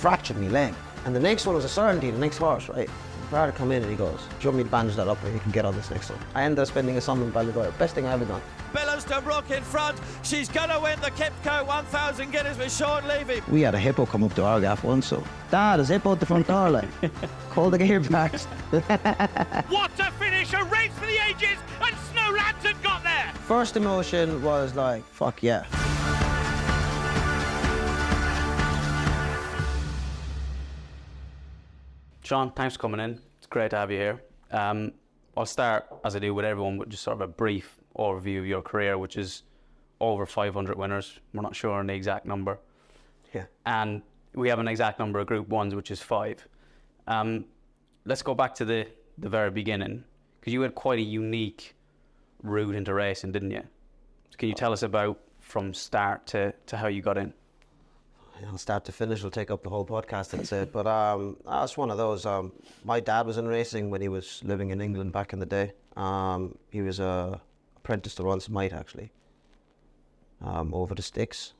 fractured my leg. And the next one was a certainty, the next horse, right? My father come in and he goes, do you want me to bandage that up or you can get on this next one? I ended up spending a summer in Ballydoyle. Best thing I ever done. Billesdon Brook in front. She's going to win the Kipco 1000 Guineas with Sean Levey. We had a hippo come up to our gaff once, so Dad, there's a hippo at the front door, like. Call the gearbacks. What a finish, a race for the ages, and Snow Lantern got there. First emotion was like, fuck yeah. Sean, thanks for coming in. It's great to have you here. I'll start, as I do with everyone, with just sort of a brief overview of your career, which is over 500 winners. We're not sure on the exact number. Yeah. And we have an exact number of Group 1s, which is 5. Let's go back to the very beginning, because you had quite a unique route into racing, didn't you? Can you tell us about from start to how you got in? Start to finish will take up the whole podcast, I'd say. But that's one of those. My dad was in racing when he was living in England back in the day. He was a apprentice to Ron Smythe, actually, over the sticks.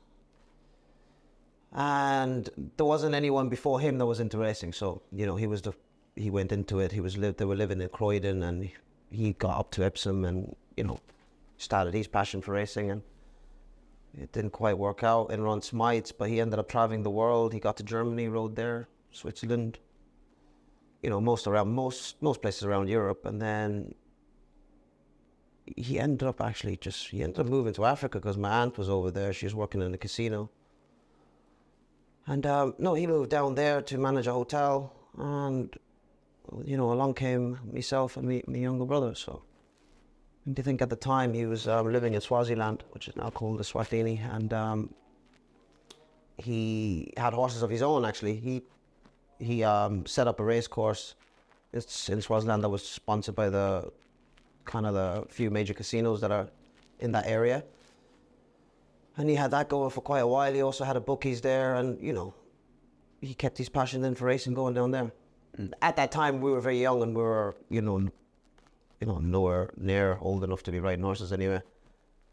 And there wasn't anyone before him that was into racing. So, you know, he went into it. They were living in Croydon, and he got up to Epsom and, you know, started his passion for racing. And it didn't quite work out in Ron Smythe's, but he ended up traveling the world. He got to Germany, rode there, Switzerland, you know, most places around Europe. And then he ended up moving to Africa because my aunt was over there. She was working in a casino. And he moved down there to manage a hotel. And, you know, along came myself and my younger brother. So I think at the time he was living in Swaziland, which is now called the Swatini, and he had horses of his own. Actually, he set up a race course. It's in Swaziland that was sponsored by the few major casinos that are in that area, and he had that going for quite a while. He also had a bookies there, and you know, he kept his passion then for racing going down there. At that time, we were very young, and we were, nowhere near old enough to be riding horses anyway.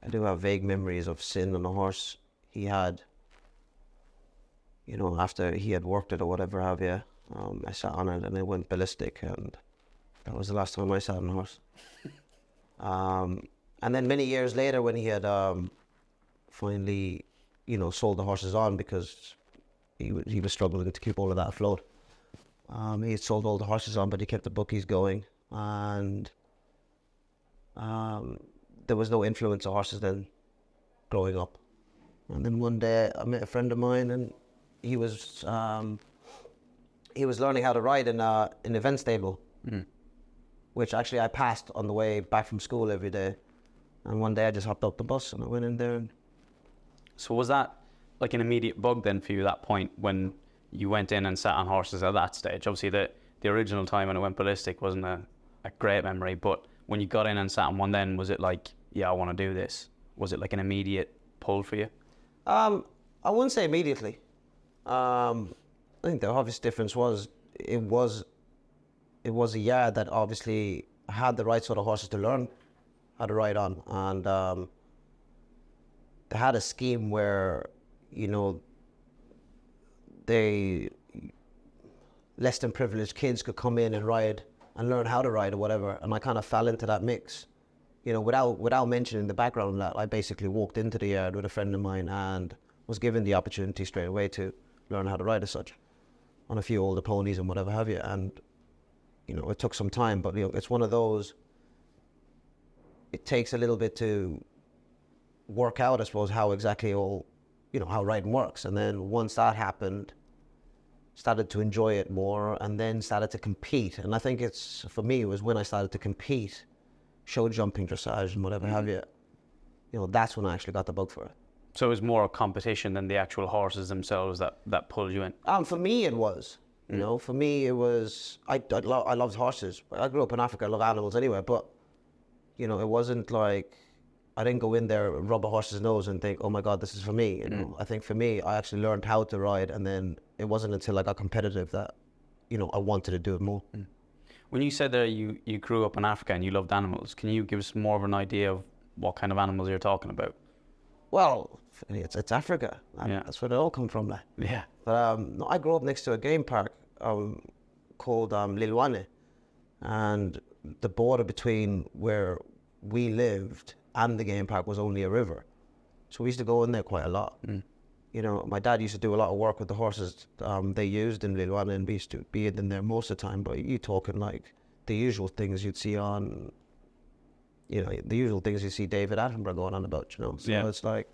I do have vague memories of sitting on a horse he had, you know, after he had worked it or whatever have you. I sat on it and it went ballistic, and that was the last time I sat on a horse. And then many years later, when he had finally, you know, sold the horses on because he was struggling to keep all of that afloat. He had sold all the horses on, but he kept the bookies going, and there was no influence of horses then growing up. And then one day I met a friend of mine, and he was learning how to ride in an event stable, which actually I passed on the way back from school every day. And one day I just hopped up the bus and I went in there. And so was that like an immediate bug then for you at that point when you went in and sat on horses at that stage? Obviously the original time when it went ballistic wasn't a great memory, but when you got in and sat on one then, was it like, yeah, I want to do this? Was it like an immediate pull for you? I wouldn't say immediately. I think the obvious difference was it was a yard that obviously had the right sort of horses to learn how to ride on, and they had a scheme where, you know, less than privileged kids could come in and ride and learn how to ride or whatever, and I kind of fell into that mix, you know, without mentioning the background of that. I basically walked into the yard with a friend of mine and was given the opportunity straight away to learn how to ride as such on a few older ponies and whatever have you. And you know, it took some time, but you know, it's one of those, it takes a little bit to work out, I suppose, how exactly how riding works. And then once that happened, started to enjoy it more, and then started to compete. And I think for me, it was when I started to compete, show jumping, dressage and whatever have you. You know, that's when I actually got the bug for it. So it was more a competition than the actual horses themselves that pulled you in? For me, it was. You know, for me, it was, I loved horses. I grew up in Africa, I love animals anyway, but, you know, it wasn't like, I didn't go in there and rub a horse's nose and think, oh my God, this is for me. You know, I think for me, I actually learned how to ride, and then it wasn't until I got competitive that, you know, I wanted to do it more. When you said that you grew up in Africa and you loved animals, can you give us more of an idea of what kind of animals you're talking about? Well, it's Africa. Yeah. That's where they all come from. Like. Yeah. But no, I grew up next to a game park called Lilwane, and the border between where we lived and the game park was only a river, so we used to go in there quite a lot. You know, my dad used to do a lot of work with the horses they used in Lilwane, and we used to be in there most of the time. But you talking like the usual things you'd see on, you know, the usual things you see David Attenborough going on about, you know. So it's like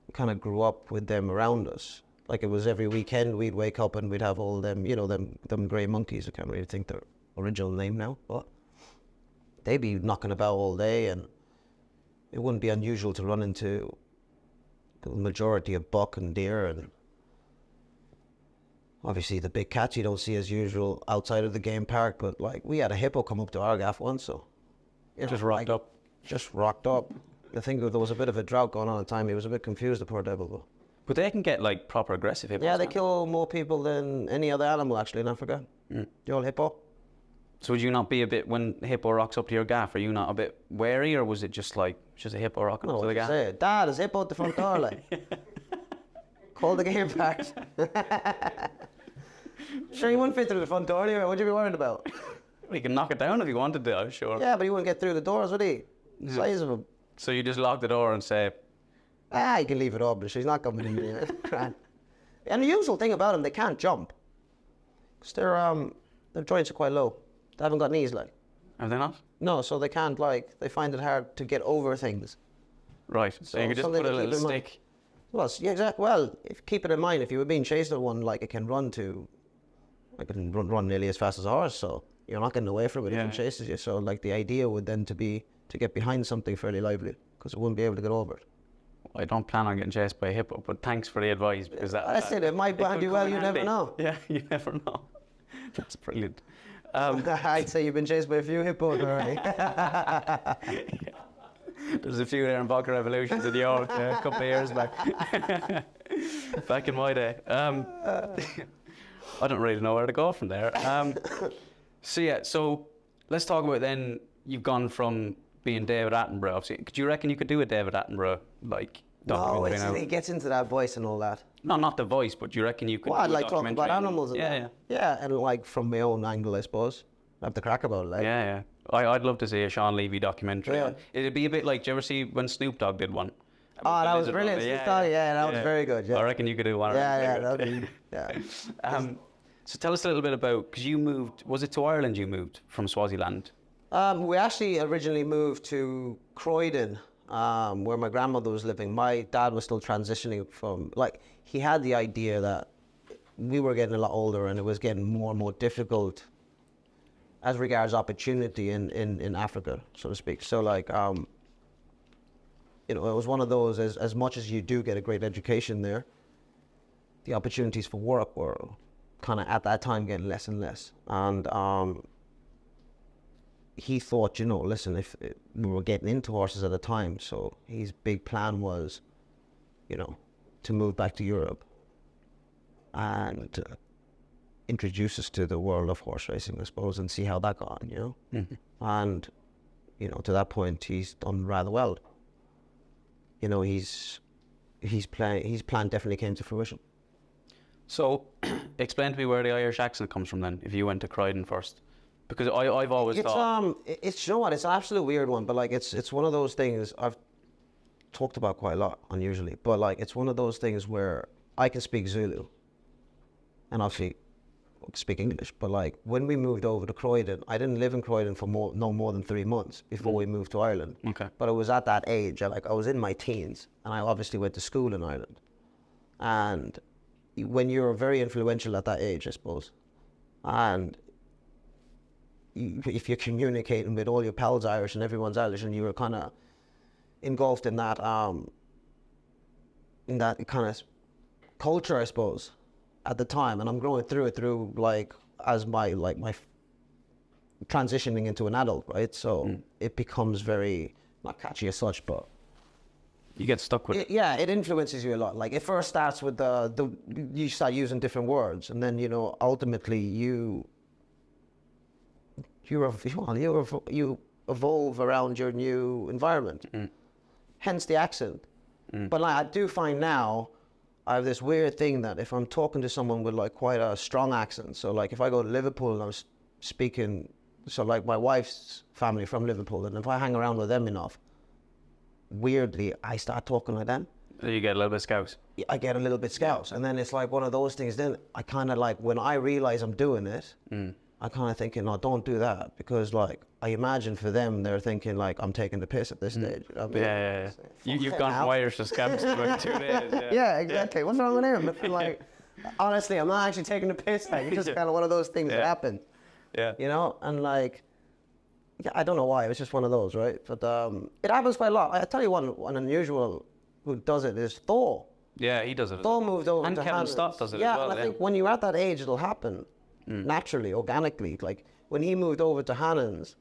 we kind of grew up with them around us. Like it was every weekend we'd wake up and we'd have all them, you know, them grey monkeys. I can't really think their original name now, but they'd be knocking about all day, and it wouldn't be unusual to run into the majority of buck and deer, and obviously the big cats you don't see as usual outside of the game park. But like we had a hippo come up to our gaff once, so you know, Just rocked up. Just rocked up. I think there was a bit of a drought going on at the time. He was a bit confused, the poor devil. But they can get like proper aggressive hippos. Yeah, they can't kill more people than any other animal actually in Africa. The old hippo. So would you not be a bit, when a hippo rocks up to your gaff, are you not a bit wary, or was it just like, just a hippo rocking up to the gaff? Say, Dad, there's a hippo at the front door, like. Call the game park. Sure, you wouldn't fit through the front door anyway. What'd you be worried about? Well, you can knock it down if you wanted to, I'm sure. Yeah, but he wouldn't get through the doors, would he? The size of him. So you just lock the door and say, You can leave it open. She's not coming in here. And the usual thing about them, they can't jump. Because their joints are quite low. They haven't got knees, like. have they not? No, so they can't, like, they find it hard to get over things. Right, so you could just something put a to keep little in mind. stick. Well, yeah, exactly. Well, keep it in mind, if you were being chased at one, like, it can run nearly as fast as a horse, so you're not getting away from it if it chases you. So, like, the idea would then be to get behind something fairly lively, because it wouldn't be able to get over it. I don't plan on getting chased by a hippo, but thanks for the advice, because That's it. It might land you well. You never know. Yeah, you never know. That's brilliant. I'd say you've been chased by a few hippos already. There's a few there in Vodka Revolutions in the old a couple of years back. Back in my day. I don't really know where to go from there. So let's talk about then, you've gone from being David Attenborough, obviously. Could you reckon you could do a David Attenborough, like, documentary now? He gets into that voice and all that. No, not the voice, but do you reckon you could Well, do I'd a like talking about documentary? animals and that. Yeah, and like from my own angle, I suppose. I have to crack about it, like. Yeah. I'd love to see a Sean Levey documentary. Yeah. It'd be a bit like, do you ever see when Snoop Dogg did one? Oh, that was brilliant. That was very good. Yeah. I reckon you could do one. That would be, yeah. So tell us a little bit about, because you moved, was it to Ireland you moved from Swaziland? We actually originally moved to Croydon, where my grandmother was living. My dad was still transitioning from, like, he had the idea that we were getting a lot older and it was getting more and more difficult as regards opportunity in Africa, so to speak. So, like, it was one of those, as much as you do get a great education there, the opportunities for work were kind of at that time getting less and less. And he thought, listen, if we were getting into horses at the time, so his big plan was, to move back to Europe and introduce us to the world of horse racing, I suppose, and see how that got on, Mm-hmm. And, to that point, he's done rather well. His plan definitely came to fruition. So, explain to me where the Irish accent comes from then, if you went to Croydon first. Because I've always thought... It's, it's an absolute weird one, but, like, it's one of those things I've talked about quite a lot, unusually. But, like, it's one of those things where I can speak Zulu, and obviously speak English. But, like, when we moved over to Croydon, I didn't live in Croydon for no more than 3 months before we moved to Ireland. Okay. But it was at that age, I was in my teens, and I obviously went to school in Ireland. And when you're very influential at that age, I suppose, and if you're communicating with all your pals Irish and everyone's Irish, and you were kind of engulfed in that kind of culture, I suppose, at the time, and I'm growing through it as my transitioning into an adult, right? So it becomes very, not catchy as such, but you get stuck with it. Yeah, it influences you a lot. Like, it first starts with you start using different words, and then, ultimately you evolve around your new environment. Hence the accent. But like, I do find now, I have this weird thing that if I'm talking to someone with like quite a strong accent, so like if I go to Liverpool and I'm speaking, so like my wife's family from Liverpool, and if I hang around with them enough, weirdly, I start talking like them. You get a little bit scouse. I get a little bit scouse, and then it's like one of those things. Then I kind of like, when I realize I'm doing it, I kind of thinking, no, don't do that, because like I imagine for them, they're thinking like I'm taking the piss at this stage. You know what I mean? Yeah. You've gone from Irish to Scouse in about 2 days. Yeah, exactly. What's wrong with him? Like, honestly, I'm not actually taking the piss. Like, it's just kind of one of those things that happen. Yeah. You know, and like, yeah, I don't know why. It's just one of those, right? But it happens quite a lot. I tell you one unusual who does it is Thor. Yeah, he does it. Thor moved over and to Kevin Hannons. Stott does it yeah, as well. and I think when you're at that age, it'll happen naturally, organically. Like when he moved over to Hannons,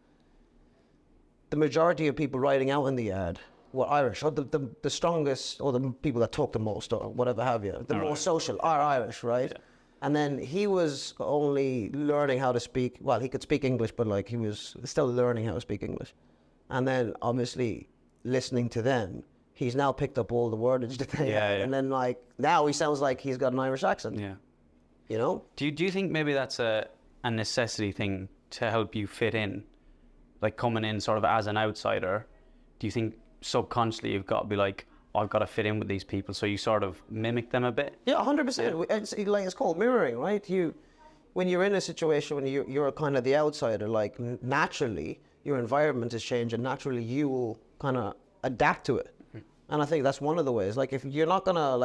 the majority of people riding out in the yard were Irish, or the strongest, or the people that talk the most, or whatever have you. The more social are Irish, right? Yeah. And then he was only learning how to speak. Well, he could speak English, but like he was still learning how to speak English. And then obviously listening to them, he's now picked up all the wordage that they had. And then like now he sounds like he's got an Irish accent. Yeah. You know? Do you think maybe that's a necessity thing to help you fit in? Like coming in sort of as an outsider, do you think subconsciously you've got to be like, I've got to fit in with these people, so you sort of mimic them a bit? Yeah, 100%. It's called mirroring, right? When you're in a situation when you're kind of the outsider, like naturally your environment is changing, naturally you will kind of adapt to it. And I think that's one of the ways. Like if you're not gonna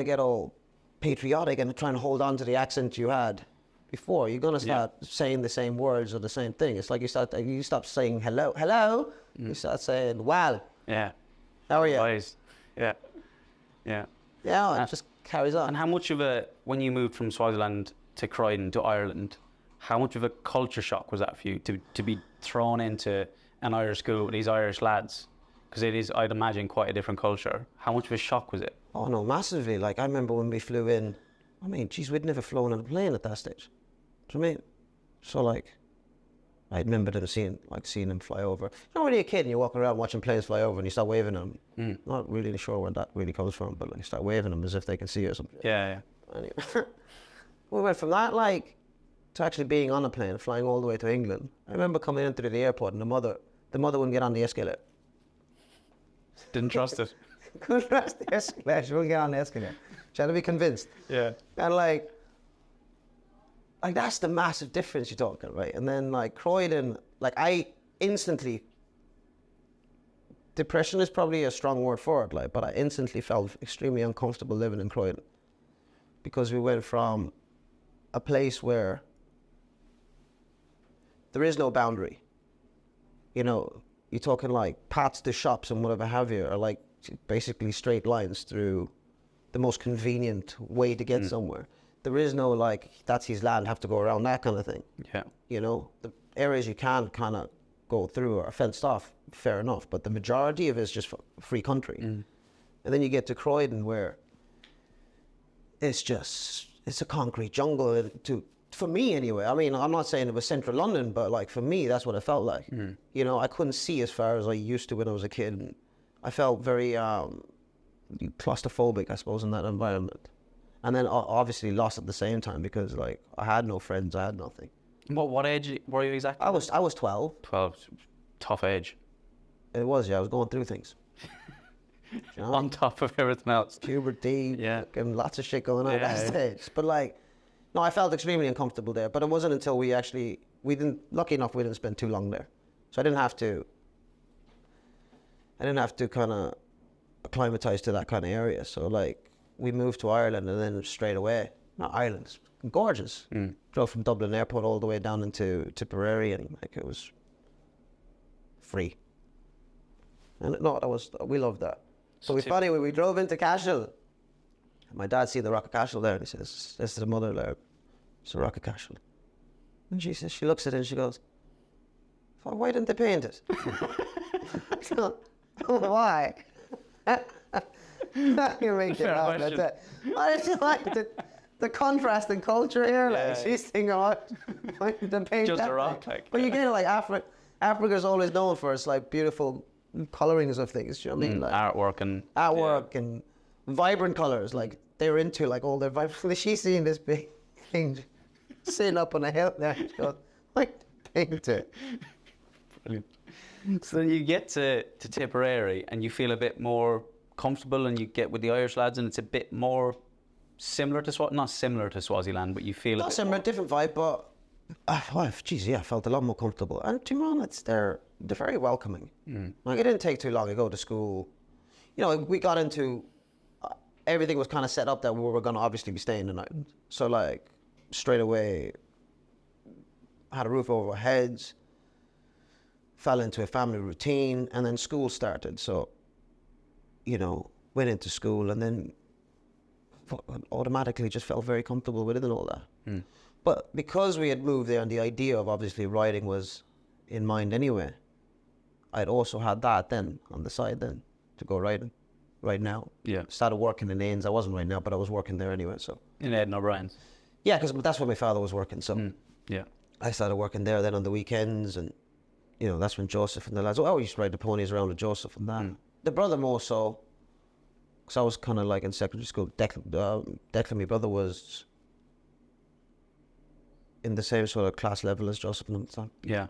get all patriotic and try and hold on to the accent you had before. You're gonna start saying the same words or the same thing. It's like you stop saying hello. You start saying well. Yeah. How are you? Nice. Yeah. Yeah, it just carries on. And how much of when you moved from Swaziland to Croydon to Ireland, how much of a culture shock was that for you to be thrown into an Irish school with these Irish lads? Because it is, I'd imagine, quite a different culture. How much of a shock was it? Oh no, massively. Like I remember when we flew in, I mean, geez, we'd never flown on a plane at that stage. Do you know what I mean? So like, I remember seeing them fly over. You know, when you're a kid and you're walking around watching planes fly over and you start waving them. Not really sure where that really comes from, but like you start waving them as if they can see you or something. Yeah. Anyway, we went from that like to actually being on a plane, flying all the way to England. I remember coming into the airport and the mother wouldn't get on the escalator. Didn't trust it. Couldn't trust the escalator. She wouldn't get on the escalator. She had to be convinced. Yeah. And like that's the massive difference you're talking, right? And then like Croydon, like I instantly, depression is probably a strong word for it, like, but I instantly felt extremely uncomfortable living in Croydon because we went from a place where there is no boundary. You know, you're talking like paths to shops and whatever have you are like basically straight lines through the most convenient way to get somewhere. There is no like, that's his land, have to go around, that kind of thing. Yeah. You know, the areas you can kind of go through are fenced off, fair enough, but the majority of it is just free country. And then you get to Croydon where it's a concrete jungle for me anyway. I mean, I'm not saying it was central London, but like for me, that's what it felt like. You know, I couldn't see as far as I used to when I was a kid. And I felt very claustrophobic, I suppose, in that environment. And then obviously lost at the same time because like I had no friends, I had nothing. What age were you exactly? I was 12. 12, tough age. It was, yeah. I was going through things. You know? On top of everything else. Puberty, and lots of shit going on at that stage. But like, no, I felt extremely uncomfortable there. But it wasn't until lucky enough, we didn't spend too long there. So I didn't have to kind of acclimatize to that kind of area. So like, we moved to Ireland and then straight away, not Ireland, it's gorgeous. Drove from Dublin Airport all the way down into Tipperary and like it was free. And we loved that. So we drove into Cashel. My dad seen the Rock of Cashel there and he says, this is the mother there, it's the Rock of Cashel. And she looks at it and she goes, why didn't they paint it? So, why? You make it up. That's it. I just like the contrast in culture here. Like she's thinking, why did they paint just that a rock, thing? But you get it, like Africa's always known for its like beautiful colorings of things. Do you know what I mean? Like Artwork and artwork and vibrant colors. Like they were into like all their vibrant. She's seeing this big thing sitting up on a hill there. She goes, like paint it. Brilliant. So you get to Tipperary and you feel a bit more comfortable, and you get with the Irish lads, and it's a bit more similar to not similar to Swaziland, but you feel Not similar, different vibe, but I felt a lot more comfortable. And to be honest, they're very welcoming. Like it didn't take too long to go to school. You know, we got into everything was kind of set up that we were going to obviously be staying the night. So like straight away, had a roof over our heads, fell into a family routine, and then school started. So, you know, went into school and then automatically just felt very comfortable with it and all that. But because we had moved there and the idea of obviously riding was in mind anyway, I'd also had that then on the side then to go riding right now. Yeah. Started working in Ains. I wasn't right now, but I was working there anyway. So in Aidan O'Brien's. yeah, because that's where my father was working. So Yeah. I started working there then on the weekends, and you know, that's when Joseph and the lads, I used to ride the ponies around with Joseph and that. The brother more so, because I was kind of like in secondary school. Declan, my brother, was in the same sort of class level as Joseph and the time. Yeah.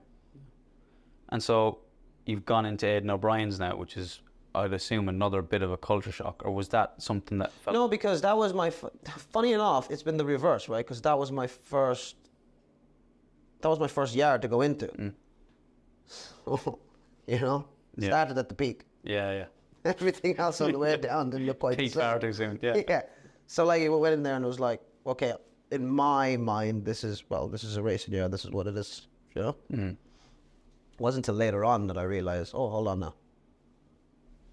And so you've gone into Aidan O'Brien's now, which is, I'd assume, another bit of a culture shock. Or was that something that felt... No, because that was my... Funny enough, it's been the reverse, right? Because that was my first yard to go into. You know? Yeah. Started at the peak. Yeah. Everything else on the way down didn't look quite the Peak same. far too soon, yeah. Yeah. So like we went in there and it was like, okay, in my mind, this is a racing yard. This is what it is. You know. It wasn't until later on that I realized, oh, hold on now.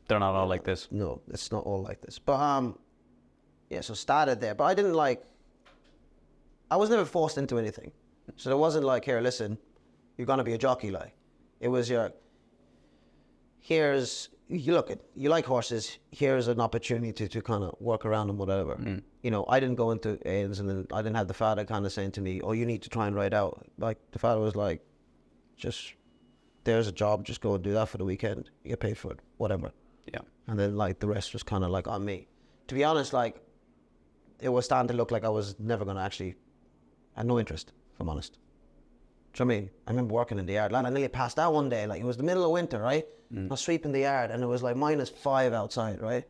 They're not all like this. No, it's not all like this. But yeah. So started there, but I didn't like. I was never forced into anything, so there wasn't like, here, listen, you're gonna be a jockey. Like, it was you like horses, here's an opportunity to kind of work around them, whatever. You know, I didn't go into Ains and then I didn't have the father kind of saying to me, oh, you need to try and ride out. Like, the father was like, just, there's a job, just go and do that for the weekend. You get paid for it, whatever. Yeah. And then, like, the rest was kind of like on me. To be honest, like, it was starting to look like I was never going to actually, I had no interest, if I'm honest. Do you know what I mean? I remember working in the yard. Like, I nearly passed out one day. Like, it was the middle of winter, right? I was sweeping the yard, and it was like -5 outside, right?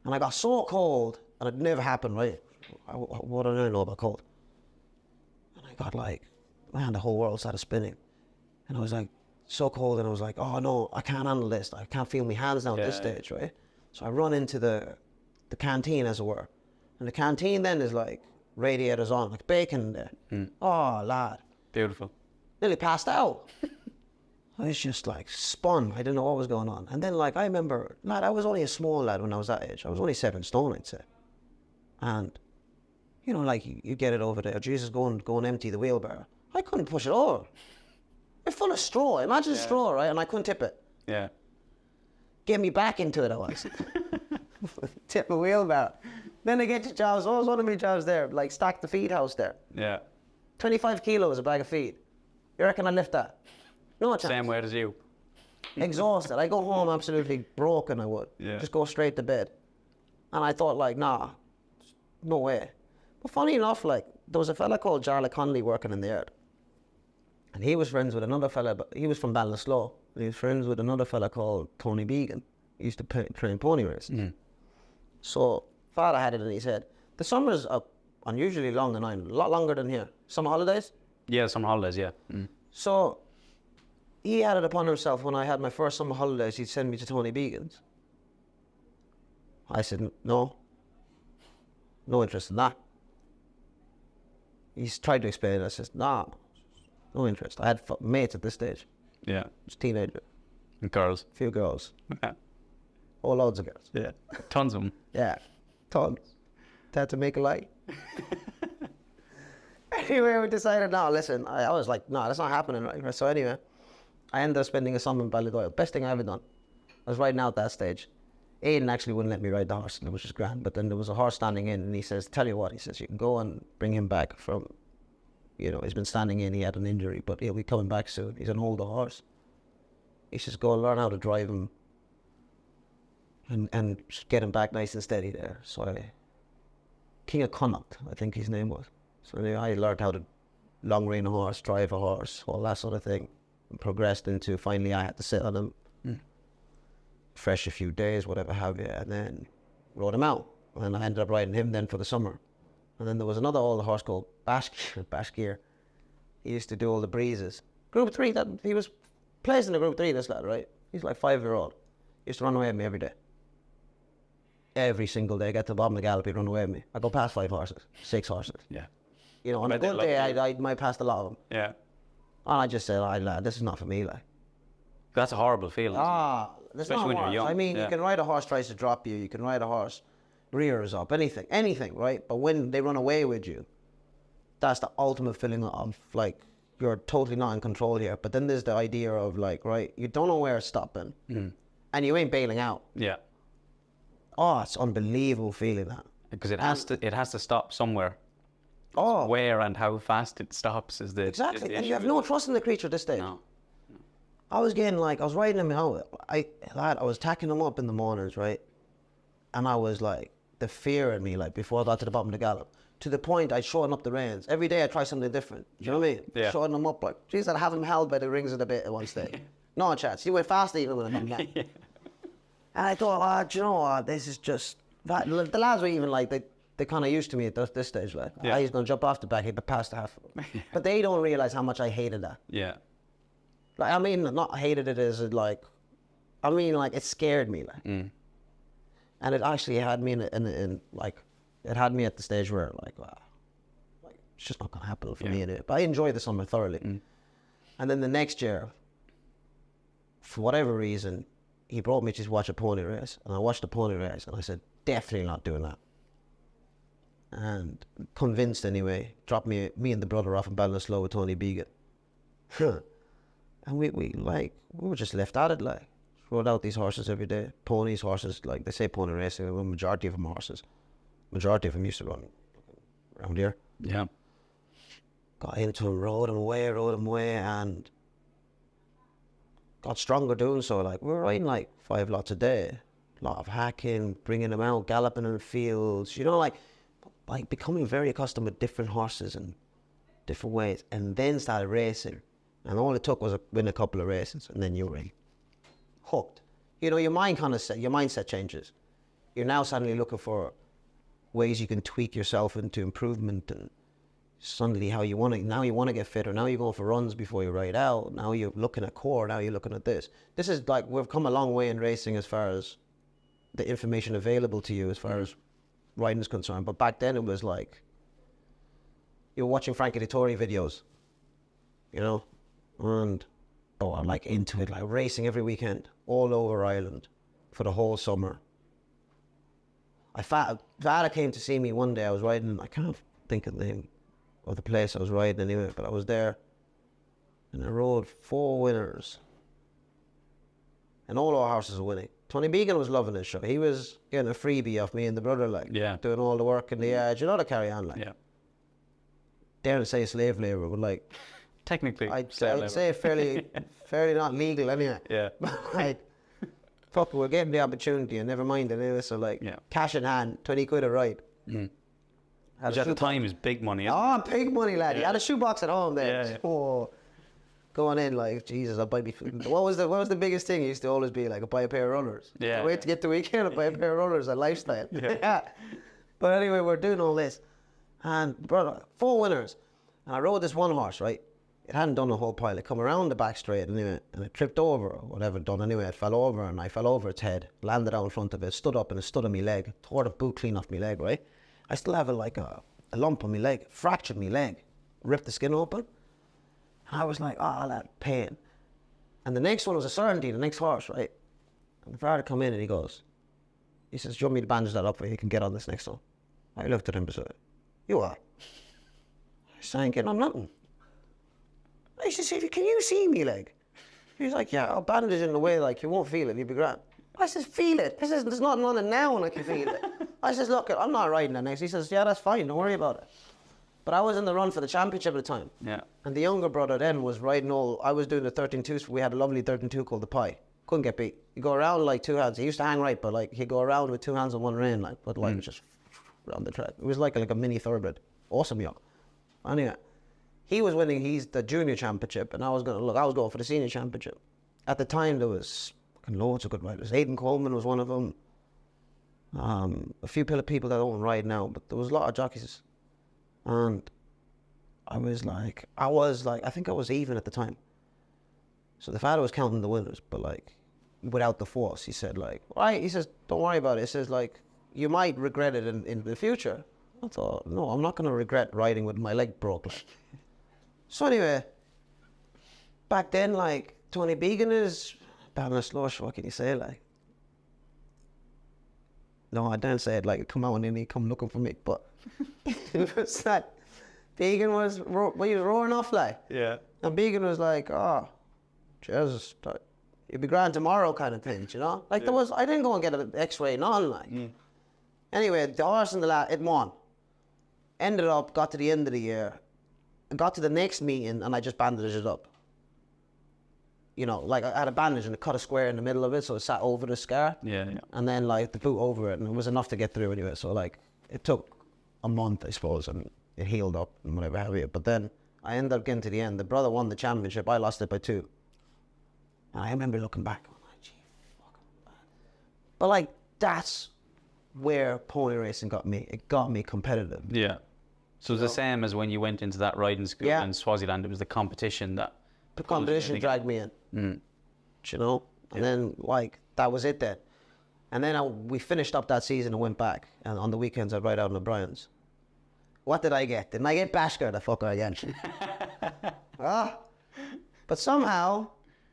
And I got so cold, and it never happened, right? What do I know about cold? And I got like, man, the whole world started spinning. And I was like, so cold, and I was like, oh no, I can't handle this. I can't feel my hands now at this stage, right? So I run into the canteen, as it were. And the canteen then is like radiators on, like bacon in there. Oh, lad. Beautiful. Nearly passed out. I was just like spun. I didn't know what was going on. And then like I remember, lad, I was only a small lad when I was that age. I was only 7 stone, I'd say. And you know, like you get it over there. Jesus, go and empty the wheelbarrow. I couldn't push it over. It's full of straw. Imagine straw, right? And I couldn't tip it. Yeah. Get me back into it, I was. Tip the wheelbarrow. Then I get to jobs. What was one of my jobs there? Like stack the feed house there. Yeah. 25 kilos a bag of feed. You reckon I lift that? No chance. Same weight as you. Exhausted. I go home absolutely broken, I would. Yeah. Just go straight to bed. And I thought like, nah, no way. But funny enough, like, there was a fella called Jarlath Connolly working in the yard. And he was friends with another fella, but he was from Ballydoyle. And he was friends with another fella called Tony Began. He used to train pony races. So, father had it in his head. The summers are unusually long in Ireland, a lot longer than here. Summer holidays? Yeah, summer holidays, yeah. So, he had it upon himself when I had my first summer holidays, he'd send me to Tony Began's. I said, no interest in that. He's tried to explain it. I said, nah, no interest. I had mates at this stage. Yeah. I was a teenager. And girls. A few girls. Yeah. Oh, loads of girls. Yeah. Tons of them. Yeah, tons. Had to make a lie. Anyway, we decided, no, listen, I was like, no, that's not happening, right? So anyway, I ended up spending a summer in Ballydoyle. Best thing I ever done. I was riding out that stage. Aidan actually wouldn't let me ride the horse, and it was just grand. But then there was a horse standing in, and he says, tell you what, he says, you can go and bring him back from, you know, he's been standing in, he had an injury, but he'll be coming back soon. He's an older horse. he says, go and learn how to drive him and get him back nice and steady there. So King of Connacht, I think his name was. So anyway, I learned how to long rein a horse, drive a horse, all that sort of thing. And progressed into, finally I had to sit on him, fresh a few days, whatever have you, and then rode him out. And I ended up riding him then for the summer. And then there was another old horse called Bashkir. He used to do all the breezes. Group 3, he was placed in the Group 3, this lad, right? He's like 5-year-old. He used to run away with me every day. Every single day, get to the bottom of the gallop, he'd run away with me. I'd go past 5 horses, 6 horses. Yeah. You know, on a good day, I might pass a lot of them. Yeah. And I just said, lad, this is not for me, like. That's a horrible feeling. Especially when you're young. I mean, you can ride a horse tries to drop you, you can ride a horse rears up, anything, right? But when they run away with you, that's the ultimate feeling of, like, you're totally not in control here. But then there's the idea of, like, right, you don't know where it's stopping, and you ain't bailing out. Yeah. Oh, it's unbelievable feeling that. Because it has to stop somewhere. Oh. Where and how fast it stops is the Exactly, is the and you issue. have no trust in the creature at this stage. No. I was getting, like, I was riding him out. I was tacking him up in the mornings, right? And I was like, the fear in me, like, before I got to the bottom of the gallop, to the point I'd shorten up the reins. Every day I'd try something different. Do you know what I mean? Yeah. Shorten them up, like, geez, I'd have him held by the rings of the bit at one stage. No chance. He went faster even when I come back. And I thought, do you know what? This is just, that. The lads were even like, they kind of used to me at this stage, like, he's going to jump off the back, he'd be past the half. But they don't realise how much I hated that. Yeah. Like, I mean, not hated it as like, I mean, like, it scared me, like. And it actually had me in like, it had me at the stage where, like, it's just not going to happen for me in it. But I enjoyed the summer thoroughly. And then the next year, for whatever reason, he brought me to watch a pony race. And I watched the pony race, and I said, definitely not doing that. And convinced anyway, dropped me and the brother off in Ballydoyle with Tony Began. And we were just left at it, like. Rode out these horses every day. Ponies, horses, like they say pony racing, the majority of them are horses. Majority of them used to run around here. Yeah. Got into them, rode them away, and got stronger doing so. Like, we were riding like 5 lots a day. A lot of hacking, bringing them out, galloping in the fields, you know, like becoming very accustomed with different horses and different ways, and then started racing. And all it took was win a couple of races, and then you were hooked. You know, your mindset changes. You're now suddenly looking for ways you can tweak yourself into improvement, and suddenly now you want to get fitter. Now you're going for runs before you ride out. Now you're looking at core. Now you're looking at this. This is like, we've come a long way in racing as far as the information available to you as far as riding is concerned. But back then it was like, you were watching Frankie Dettori videos, you know, and I'm like into it, like racing every weekend, all over Ireland for the whole summer. Vada came to see me one day. I was riding, I can't think of the name of the place I was riding anyway, but I was there and I rode 4 winners. And all our horses were winning. Tony Began was loving his show. He was getting a freebie off me and the brother, like, doing all the work in the edge, you know, to carry on, like. Yeah. Dare to say slave labour, but like, technically, I'd say fairly not legal anyway. Yeah. Like, fuck, we're getting the opportunity and never mind anyway. So like, cash in hand, 20 quid a ride. Which at the time is big money. Big money, lad. You had a shoebox at home there. Oh, going in like, Jesus, I'll buy me. What was the biggest thing? It used to always be like, I'll buy a pair of runners. Yeah. Wait to get the weekend, I'll buy a pair of runners. A lifestyle. Yeah. But anyway, we're doing all this, and brother, 4 winners, and I rode this one horse, right? It hadn't done a whole pile. It come around the back straight anyway, and it tripped over or whatever done anyway. It fell over, and I fell over its head, landed out in front of it, stood up, and it stood on my leg, tore the boot clean off my leg, right? I still have a lump on my leg, fractured my leg, ripped the skin open. And I was like, that pain. And the next one was a certainty, the next horse, right? And the father come in and he says, do you want me to bandage that up so you can get on this next one? I looked at him and said, you are? I sang, getting on nothing. I said, can you see me leg? He's like, yeah, I'll bandage it in a way like you won't feel it, you'll be grand. I says, feel it. There's nothing on it now and I can feel it. I says, look, I'm not riding that next. He says, yeah, that's fine, don't worry about it. But I was in the run for the championship at the time. Yeah. And the younger brother then was riding I was doing the 13-2s. We had a lovely 13-2 called the Pie. Couldn't get beat. You go around like two hands. He used to hang right, but like he'd go around with two hands on one rein, like, but like just around the track. It was like a mini thoroughbred. Awesome young. Anyway, he was winning. He's the junior championship, and I was going for the senior championship. At the time, there was loads of good riders. Aidan Coleman was one of them. A few people that don't ride now, but there was a lot of jockeys. And I think I was even at the time. So the father was counting the winners, but like without the force. He said like, right, he says, don't worry about it. He says like, you might regret it in the future. I thought, no, I'm not going to regret riding with my leg broke. Like. So anyway, back then, like, Tony Began is Ballydoyle, what can you say, like? No, I don't say it like, come out and he come looking for me, but it was that Began was, he was roaring off, like. Yeah. And Began was like, oh, Jesus, you'll be grand tomorrow kind of thing, you know? Like, I didn't go and get an x-ray none, like. Anyway, the horse and it won. Ended up, got to the end of the year, got to the next meeting, and I just bandaged it up. You know, like I had a bandage and it cut a square in the middle of it, so it sat over the scar. Yeah. And then like the boot over it, and it was enough to get through anyway. So like it took a month, I suppose, and it healed up and whatever have you. But then I ended up getting to the end. The brother won the championship. I lost it by 2. And I remember looking back, going like, gee, fucking bad. But like that's where pony racing got me. It got me competitive. Yeah. So it was the same as when you went into that riding school in Swaziland. It was the competition that... The competition dragged me in. You know? And then, like, that was it then. And then we finished up that season and went back. And on the weekends, I'd ride out in O'Brien's. What did I get? Didn't I get Bashker the fucker again? But somehow,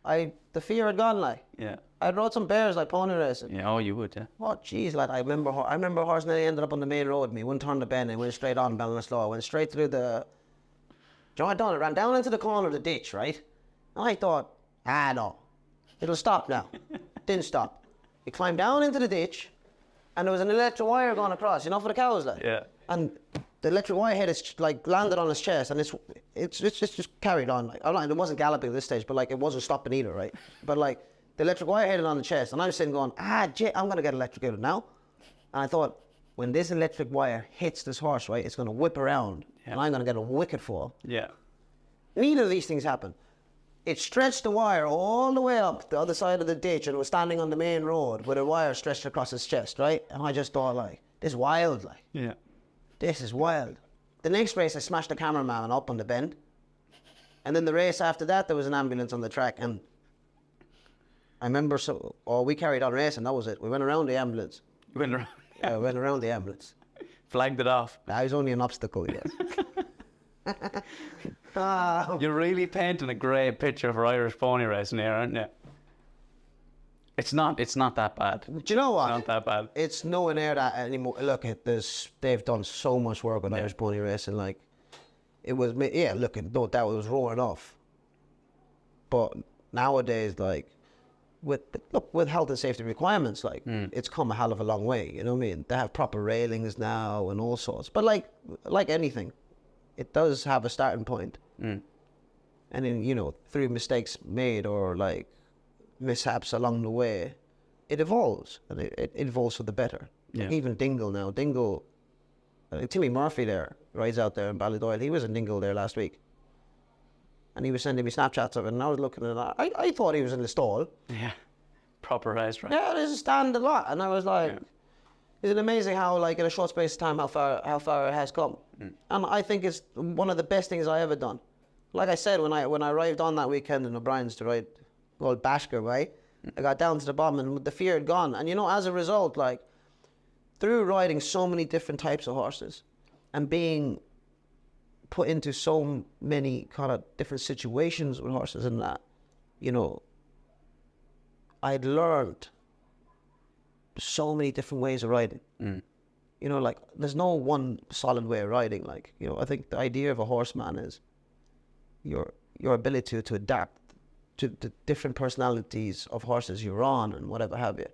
the fear had gone, like. Yeah. I rode some bears like pony racing. Yeah, oh, you would, yeah. Oh, jeez, like I remember a horse nearly ended up on the main road with me. Wouldn't turn the bend and went straight on Ballydoyle. I went straight through the... Do you know what I done? It ran down into the corner of the ditch, right? And I thought, no, it'll stop now. Didn't stop. It climbed down into the ditch, and there was an electric wire going across, you know, for the cows, like. Yeah. And the electric wire head is like landed on his chest, and it's just carried on. Like, it wasn't galloping at this stage, but like it wasn't stopping either, right? But like the electric wire headed on the chest, and I was sitting going, I'm gonna get electrocuted now. And I thought, when this electric wire hits this horse, right, it's gonna whip around, and I'm gonna get a wicked fall. Yeah. Neither of these things happened. It stretched the wire all the way up the other side of the ditch and was standing on the main road with a wire stretched across his chest, right? And I just thought, like, this is wild, like. Yeah. This is wild. The next race, I smashed the cameraman up on the bend. And then the race after that, there was an ambulance on the track. And I remember, we carried on racing, that was it. We went around the ambulance. You went around? Yeah, we went around the ambulance. Flagged it off. That was only an obstacle, yes. You're really painting a great picture for Irish pony racing here, aren't you? It's not that bad. Do you know what? It's not that bad. It's nowhere near that anymore. Look, they've done so much work on Irish pony racing. Like, it was, look, no doubt it was roaring off. But nowadays, like, with health and safety requirements, like, it's come a hell of a long way. You know what I mean? They have proper railings now and all sorts. But like anything, it does have a starting point. And then, you know, through mistakes made or like mishaps along the way, it evolves, and it evolves for the better. Yeah. Like even Dingle now. Timmy Murphy there rides out there in Ballydoyle. He was in Dingle there last week, and he was sending me Snapchats of it, and I was looking at it. I thought he was in the stall. Yeah, proper race, right? Yeah, there's a stand a lot, and I was like, isn't it amazing how, like, in a short space of time, how far it has come? And I think it's one of the best things I ever done. Like I said, when I arrived on that weekend in O'Brien's to ride Old Bashker, right? I got down to the bottom and the fear had gone. And you know, as a result, like, through riding so many different types of horses and being put into so many kind of different situations with horses and that, you know, I'd learned so many different ways of riding. You know, like, there's no one solid way of riding. Like, you know, I think the idea of a horseman is your ability to adapt to the different personalities of horses you're on and whatever have you.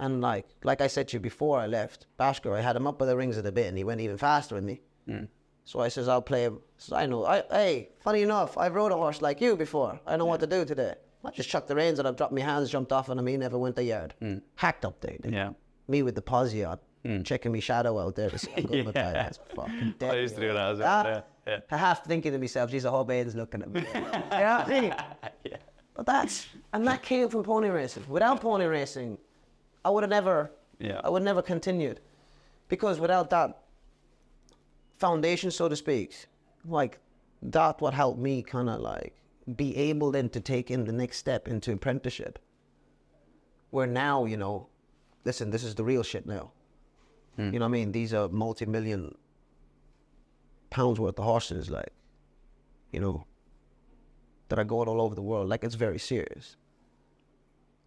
And like I said to you before I left Bashker, I had him up by the rings of the bit and he went even faster with me. So I says, I'll play him. Says, hey, funny enough, I've rode a horse like you before. I know what to do today. I just chucked the reins and I've dropped my hands, jumped off on him. He never went a yard. Hacked up there. Yeah. Me with the posse on, checking me shadow out there to see how good my time is. Fucking dead. I used to do that as well. Yeah. I half thinking to myself, geez, I hope Aidan's looking at me. Yeah. But that came from pony racing. Without pony racing, I would have never continued. Because without that foundation, so to speak, like, that what helped me kind of like be able then to take in the next step into apprenticeship. Where now, you know, listen, this is the real shit now. You know what I mean? These are multi-million pounds worth of horses, like, you know, that are going all over the world. Like, it's very serious.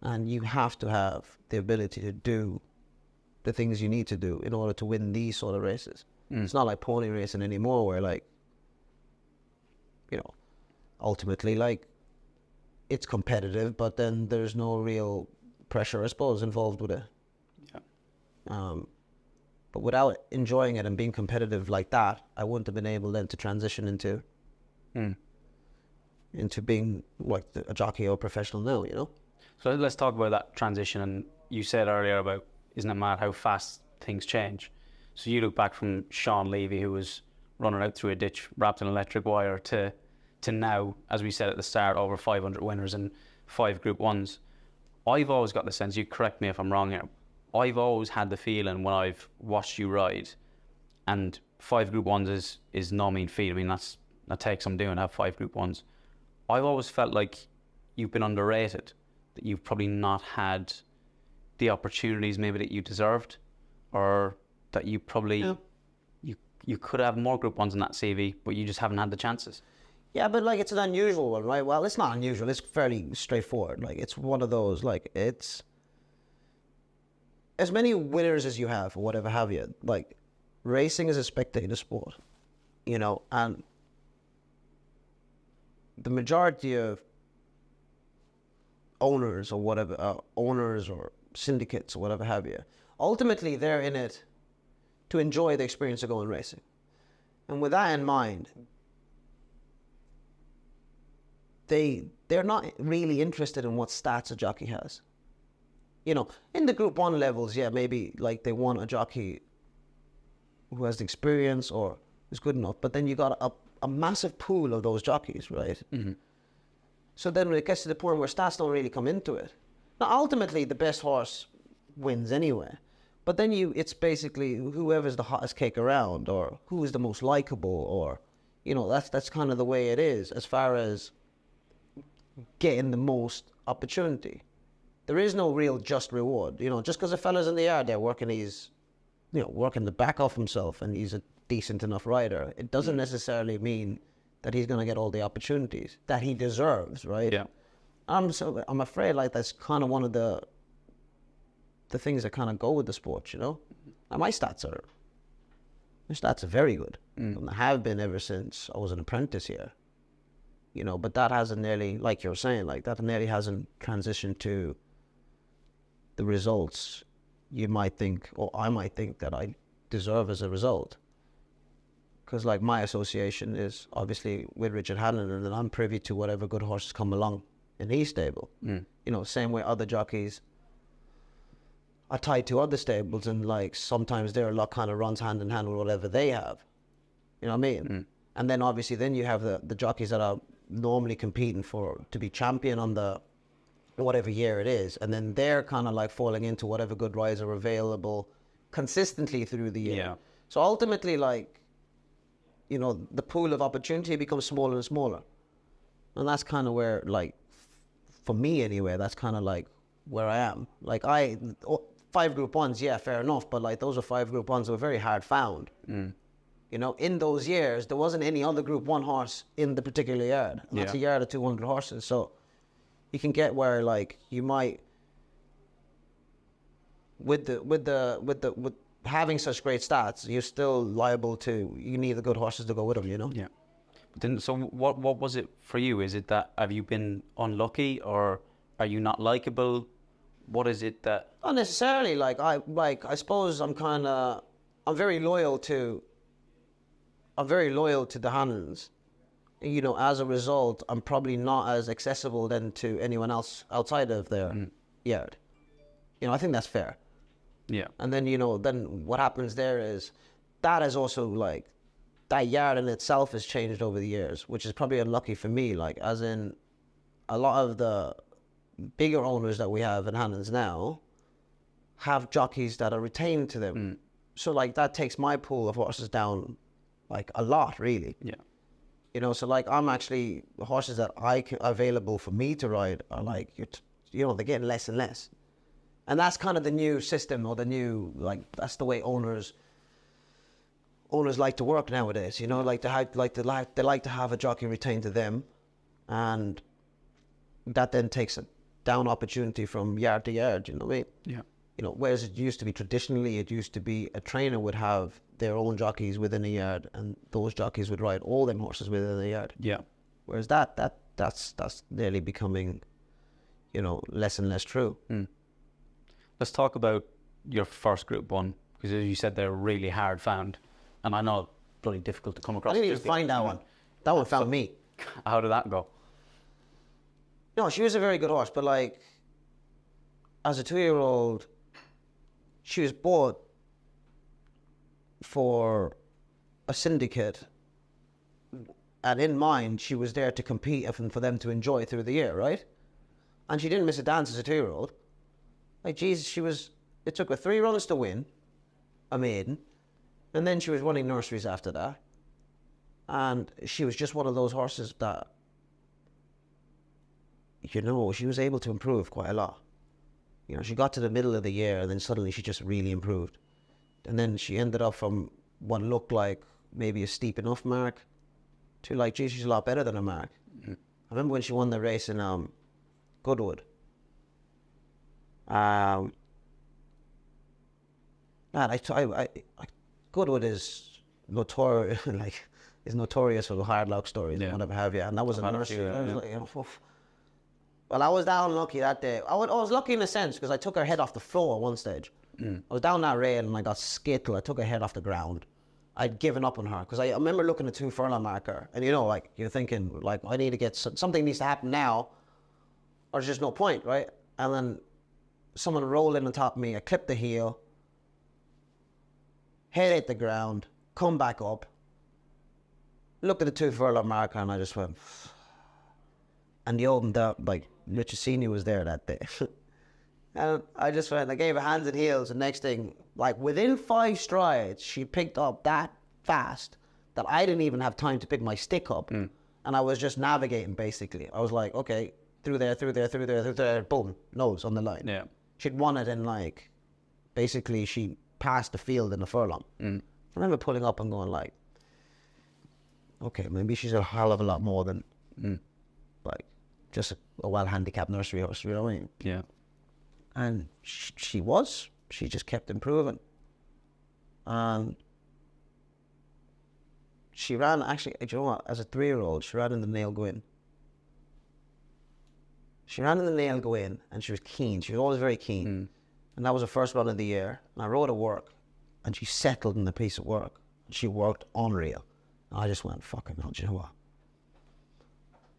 And you have to have the ability to do the things you need to do in order to win these sort of races. It's not like pony racing anymore where, like, you know, ultimately, like, it's competitive, but then there's no real pressure, I suppose, involved with it. Yeah. But without enjoying it and being competitive like that, I wouldn't have been able then to transition into being like a jockey or professional now, you know? So let's talk about that transition. And you said earlier about, isn't it mad how fast things change? So you look back from Sean Levey, who was running out through a ditch wrapped in electric wire, to now, as we said at the start, over 500 winners and 5 Group 1s. I've always got the sense, you correct me if I'm wrong here, I've always had the feeling when I've watched you ride, and 5 Group 1s is no mean feat. I mean, that takes some doing to have 5 Group 1s. I've always felt like you've been underrated, that you've probably not had the opportunities maybe that you deserved, or that you probably you could have more Group 1s in that CV, but you just haven't had the chances. Yeah, but like, it's an unusual one, right? Well, it's not unusual. It's fairly straightforward. Like, it's one of those, like, it's as many winners as you have or whatever have you. Like, racing is a spectator sport, you know, and the majority of owners or whatever, owners or syndicates or whatever have you, ultimately they're in it to enjoy the experience of going racing. And with that in mind, they're not really interested in what stats a jockey has. You know, in the Group 1 levels, yeah, maybe like they want a jockey who has the experience or is good enough, but then you got a massive pool of those jockeys, right? Mm-hmm. So then when it gets to the point where stats don't really come into it. Now, ultimately, the best horse wins anyway. But then it's basically whoever's the hottest cake around, or who is the most likable, or, you know, that's kind of the way it is as far as getting the most opportunity. There is no real just reward. You know, just because a fella's in the yard there working the back off himself and he's a decent enough rider, it doesn't necessarily mean that he's going to get all the opportunities that he deserves, right? Yeah. I'm afraid like that's kind of one of the things that kind of go with the sport, you know? And my stats are very good. And have been ever since I was an apprentice here. You know, but that hasn't nearly, like you're saying, like that nearly hasn't transitioned to the results you might think, or I might think that I deserve as a result. Because like my association is obviously with Richard Hannon, and then I'm privy to whatever good horses come along in his stable. You know, same way other jockeys are tied to other stables, and like sometimes their luck kind of runs hand in hand with whatever they have. You know what I mean? And then obviously then you have the jockeys that are normally competing to be champion on the whatever year it is, and then they're kind of like falling into whatever good rides are available consistently through the year. Yeah. So ultimately, like, you know, the pool of opportunity becomes smaller and smaller, and that's kind of where, like, for me anyway, that's kind of like where I am. Like 5 Group 1s, yeah, fair enough, but like those are 5 Group 1s that were very hard found. You know, in those years, there wasn't any other Group 1 horse in the particular yard. And that's a yard of 200 horses. So you can get where, like, you might, with having such great stats, you're still liable to, you need the good horses to go with them, you know? Yeah. But then, so what was it for you? Is it that, have you been unlucky, or are you not likable? What is it that? Not necessarily. I suppose I'm very loyal to I'm very loyal to the Hannons. You know, as a result, I'm probably not as accessible then to anyone else outside of their yard. You know, I think that's fair. Yeah. And then, you know, then what happens there is that is also like, that yard in itself has changed over the years, which is probably unlucky for me. Like, as in, a lot of the bigger owners that we have in Hannons now have jockeys that are retained to them. So, like, that takes my pool of horses down, like, a lot, really. Yeah. You know, so, like, I'm actually, the horses that available for me to ride are, like, you know, they're getting less and less. And that's kind of the new system, or the new, like, that's the way owners like to work nowadays, you know, like they like to have a jockey retained to them, and that then takes a down opportunity from yard to yard, you know what I mean? Yeah. You know, whereas it used to be traditionally, it used to be a trainer would have their own jockeys within a yard, and those jockeys would ride all them horses within the yard. Yeah. Whereas that's nearly becoming, you know, less and less true. Let's talk about your first Group 1, because as you said, they're really hard found. And I know it's bloody difficult to come across. I didn't even find that one. That one found me. How did that go? No, she was a very good horse, but like, as a 2-year-old, she was bought for a syndicate, and in mind, she was there to compete and for them to enjoy through the year, right? And she didn't miss a dance as a 2-year-old. Like, Jesus, it took her 3 runs to win a maiden, and then she was running nurseries after that. And she was just one of those horses that, you know, she was able to improve quite a lot. You know, she got to the middle of the year, and then suddenly she just really improved. And then she ended up from what looked like maybe a steep enough mark to like, geez, she's a lot better than a mark. I remember when she won the race in Goodwood. Goodwood is notorious, like, is notorious for the hard luck stories and whatever have you. And that was a nursery. I was like, you know, well, I was down lucky that day. I was lucky in a sense because I took her head off the floor at one stage. I was down that rail and I got skittle. I took her head off the ground. I'd given up on her because I remember looking at 2 furlong marker, and you know, like, you're thinking, like, I need to get something needs to happen now, or there's just no point, right? And then someone rolled in on top of me. I clipped the heel, head hit the ground, come back up, looked at the 2 furlong marker, and I just went. And the old, like, Richard Senior was there that day. And I just went, I gave her hands and heels, and next thing, like, within 5 strides, she picked up that fast that I didn't even have time to pick my stick up. And I was just navigating, basically. I was like, okay, through there, boom, nose on the line. Yeah. She'd won it in, like, basically she passed the field in the furlong. I remember pulling up and going, like, okay, maybe she's a hell of a lot more than, like, just a well-handicapped nursery horse, you know what I mean? Yeah. And she just kept improving. And she ran, actually, you know what, as a 3-year-old, she ran in the Nail Gwyn. She ran in the Nail Gwyn, and she was keen. She was always very keen. And that was the first run of the year. And I rode her work, and she settled in the piece of work. She worked unreal. And I just went, fucking hell, do you know what?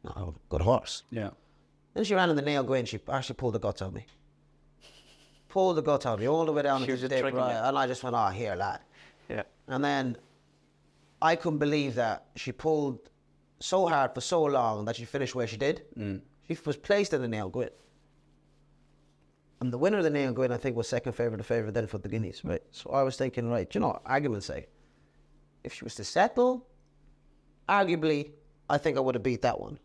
No, good horse. Yeah. Then she ran in the Nail Gwyn. She actually pulled the guts out of me. Pulled the guts out of me all the way down to the dip, right? And I just went, oh, here, lad. Yeah. And then I couldn't believe that she pulled so hard for so long that she finished where she did. She was placed in the Nail Gwyn. And the winner of the Nail Gwyn, I think, was second favourite then for the Guineas, right? So I was thinking, right, you know, argument's sake, if she was to settle, arguably, I think I would have beat that one.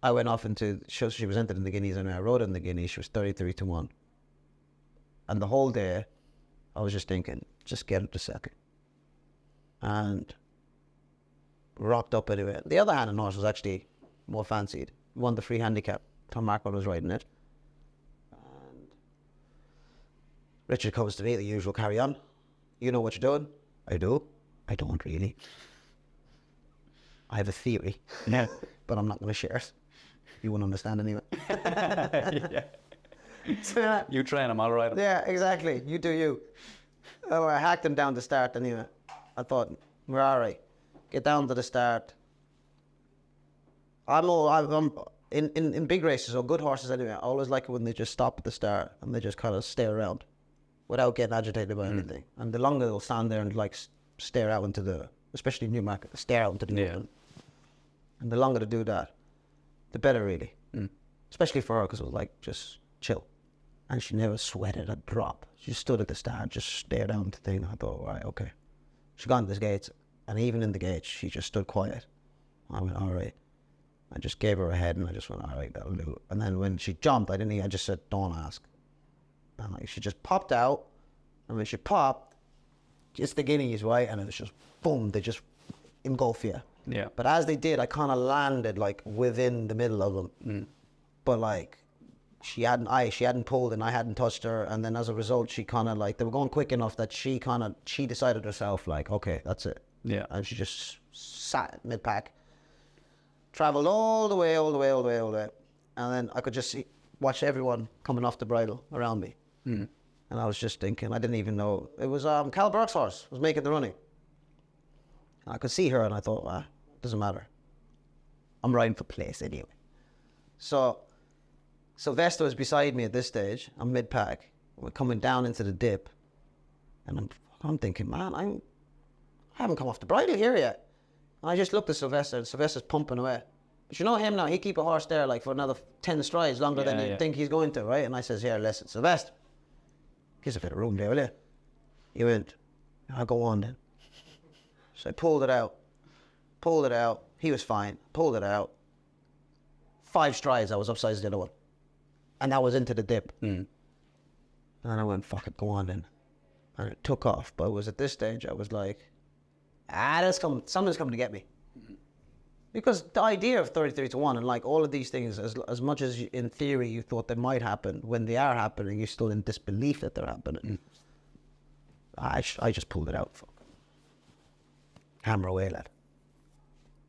I went off into, she was entered in the Guineas, and I rode in the Guineas. She was 33-1. And the whole day, I was just thinking, just get her to settle. And rocked up anyway. The other Hannon horse was actually more fancied. Won the free handicap. Tom Marquardt was riding it. And Richard comes to me, the usual carry on. You know what you're doing? I do. I don't really. I have a theory. Yeah. But I'm not going to share it. You won't understand anyway. Yeah. You train them, I'll ride them. Yeah, exactly. You do you. Oh, I hacked him down the start anyway. I thought, we're all right. Get down to the start. I'm in big races, or good horses anyway, I always like it when they just stop at the start and they just kind of stare around without getting agitated by anything. And the longer they'll stand there and like stare out into the, especially Newmarket, stare out into the open. And the longer they do that, the better really. Especially for her, because it was like, just chill. And she never sweated a drop. She stood at the start, just stared down the thing. I thought, right, okay. She got into the gates, and even in the gates, she just stood quiet. I went, all right. I just gave her a head, and I just went, all right, that'll do. And then when she jumped, I just said, don't ask. And like, she just popped out, and when she popped, it's the Guineas, right? And it was just, boom, they just engulf you. Yeah. But as they did, I kind of landed like within the middle of them. But like, she hadn't pulled and I hadn't touched her, and then as a result, she kind of like, they were going quick enough that she decided herself like, okay, that's it. Yeah. And she just sat mid-pack, travelled all the way, and then I could just watch everyone coming off the bridle around me. And I was just thinking, I didn't even know, it was Cal Burke's horse was making the running. And I could see her and I thought, doesn't matter. I'm riding for place anyway. So Sylvester was beside me at this stage. I'm mid-pack. We're coming down into the dip. And I'm thinking, man, I haven't come off the bridle here yet. And I just looked at Sylvester, and Sylvester's pumping away. But you know him now, he keep a horse there like for another 10 strides longer than you think he's going to, right? And I says, here, listen, Sylvester, give us a bit of room there, will you? He went, I'll go on then. So I pulled it out. He was fine. Pulled it out. 5 strides, I was upside the other one. And that was into the dip. And I went, fuck it, go on then. And it took off. But it was at this stage, I was like, something's coming to get me. Because the idea of 33-1 and like all of these things, as much as in theory you thought they might happen, when they are happening, you're still in disbelief that they're happening. I just pulled it out. Fuck. Hammer away, lad.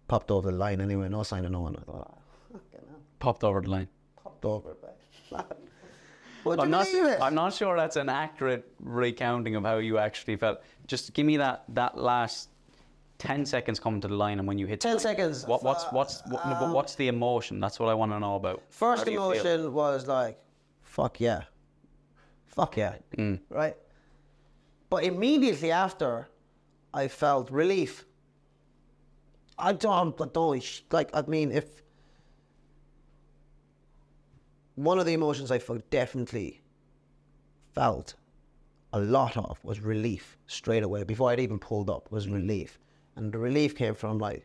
Popped over the line anyway, no sign of no one. I thought, fucking hell. Popped over the line. Popped over it, mate. I'm not sure that's an accurate recounting of how you actually felt. Just give me that last 10 seconds coming to the line, and when you hit 10 seconds. What's the emotion? That's what I want to know about. First emotion was like, fuck yeah. Right? But immediately after, I felt relief. If one of the emotions I definitely felt a lot of was relief straight away. Before I'd even pulled up, was relief. And the relief came from like,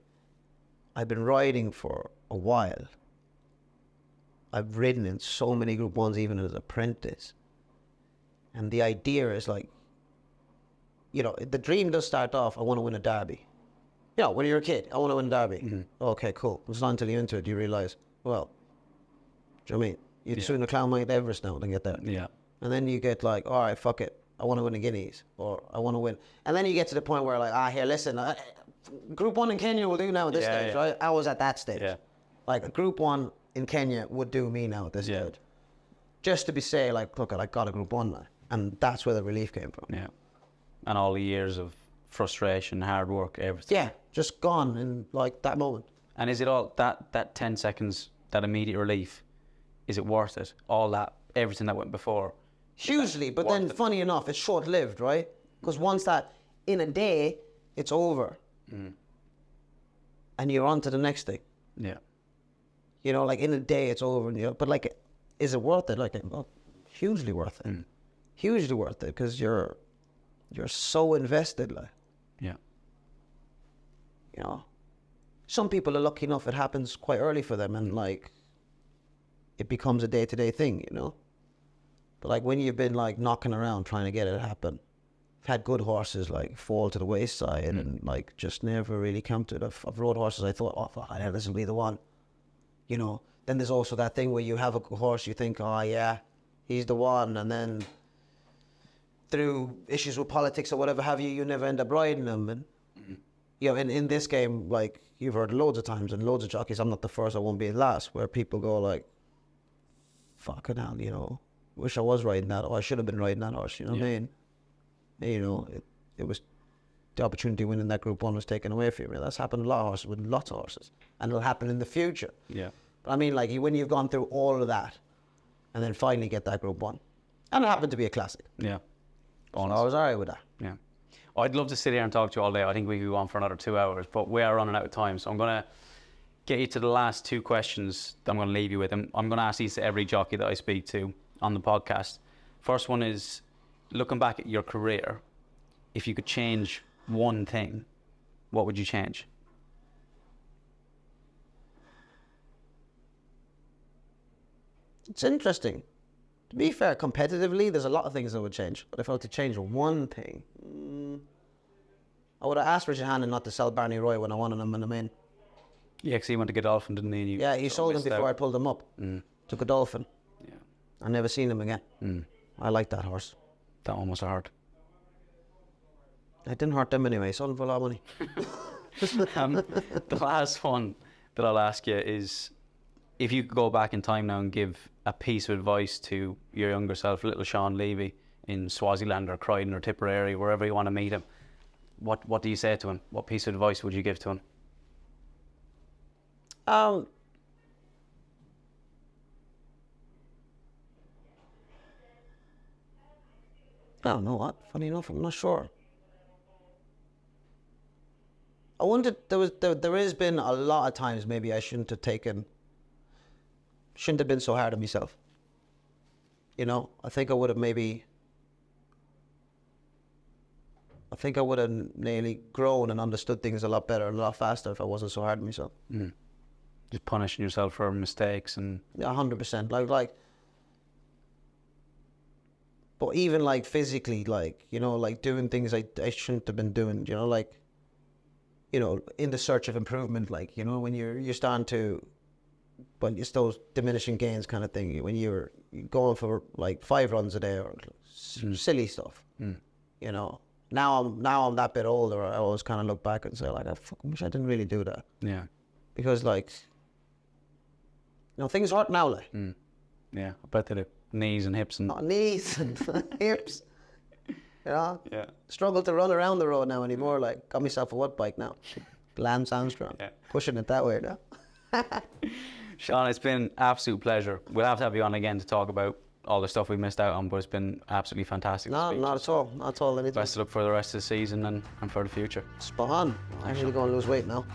I've been riding for a while. I've ridden in so many Group 1s, even as an apprentice. And the idea is like, you know, the dream does start off, I want to win a derby. You know, when you're a kid, I want to win a derby. Okay, cool. It's not until you enter it, you realise, well, do you know what I mean? You'd sooner climb Mount Everest now than get there. Yeah. And then you get like, all right, fuck it. I want to win the Guineas, or I want to win. And then you get to the point where like, here, listen, Group 1 in Kenya will do now at this stage, right? I was at that stage. Yeah. Like a Group 1 in Kenya would do me now at this stage. Just to be say like, look, I got a Group 1 now. And that's where the relief came from. Yeah. And all the years of frustration, hard work, everything. Yeah, just gone in like that moment. And is it all that 10 seconds, that immediate relief, is it worth it? All that, everything that went before? Hugely, but then funny enough, it's short-lived, right? Because once that, in a day, it's over. And you're on to the next thing. Yeah. You know, like in a day, it's over. You know, but like, is it worth it? Like, well, hugely worth it. Hugely worth it, because you're so invested, like. Yeah. You know, some people are lucky enough, it happens quite early for them, and like, it becomes a day-to-day thing, you know? But like when you've been like knocking around trying to get it to happen, I've had good horses like fall to the wayside and like just never really come to it. I've rode horses I thought, oh, fuck, this will be the one. You know, then there's also that thing where you have a horse, you think, oh yeah, he's the one, and then through issues with politics or whatever have you, you never end up riding them. And you know, in this game, like you've heard loads of times and loads of jockeys, I'm not the first, I won't be the last, where people go like, fucking hell, you know, wish I was riding that, or I should have been riding that horse, you know what I mean? you know, it was the opportunity winning that Group 1 was taken away from you. That's happened to a lot of horses, with lots of horses, and it'll happen in the future. Yeah. But I mean, like, when you've gone through all of that, and then finally get that Group 1, and it happened to be a classic. Yeah. So I was alright with that. Yeah. I'd love to sit here and talk to you all day. I think we could go on for another 2 hours, but we are running out of time. So I'm going to get you to the last 2 questions that I'm going to leave you with. I'm going to ask these to every jockey that I speak to on the podcast. First one is, looking back at your career, if you could change one thing, what would you change? It's interesting. To be fair, competitively, there's a lot of things I would change. But if I were to change one thing, I would have asked Richard Hannon not to sell Barney Roy when I wanted him in the main. Yeah, because he went to Godolphin, didn't he? Yeah, he sold him before I pulled him up to Godolphin. Yeah. I never seen him again. I like that horse. That one must have hurt. It didn't hurt them anyway. Sold him for a lot of money. The last one that I'll ask you is, if you could go back in time now and give a piece of advice to your younger self, little Sean Levey in Swaziland or Croydon or Tipperary, wherever you want to meet him, what do you say to him? What piece of advice would you give to him? I don't know what. Funny enough, I'm not sure. I wondered, there has been a lot of times maybe I shouldn't have been so hard on myself. You know, I think I would have nearly grown and understood things a lot better and a lot faster if I wasn't so hard on myself. Just punishing yourself for mistakes and... Yeah, 100%. Like, but even like physically, like, you know, like doing things I shouldn't have been doing, you know, like, you know, in the search of improvement, like, you know, when you're starting to, but it's those diminishing gains kind of thing, when you're going for like 5 runs a day or silly stuff, you know. Now I'm that bit older, I always kind of look back and say, like, I fucking wish I didn't really do that. Yeah. Because, like, you know, things hurt now, like. Yeah, I bet they do. Knees and hips and... Not knees and hips. You know? Yeah. Struggle to run around the road now anymore, like, got myself a what bike now? Lance Armstrong. Yeah. Pushing it that way now. Sean, it's been an absolute pleasure. We'll have to have you on again to talk about all the stuff we missed out on, but it's been absolutely fantastic. No, not at all. Not at all. Anything. Best of luck for the rest of the season and for the future. Spot on. I'm actually going to lose weight now.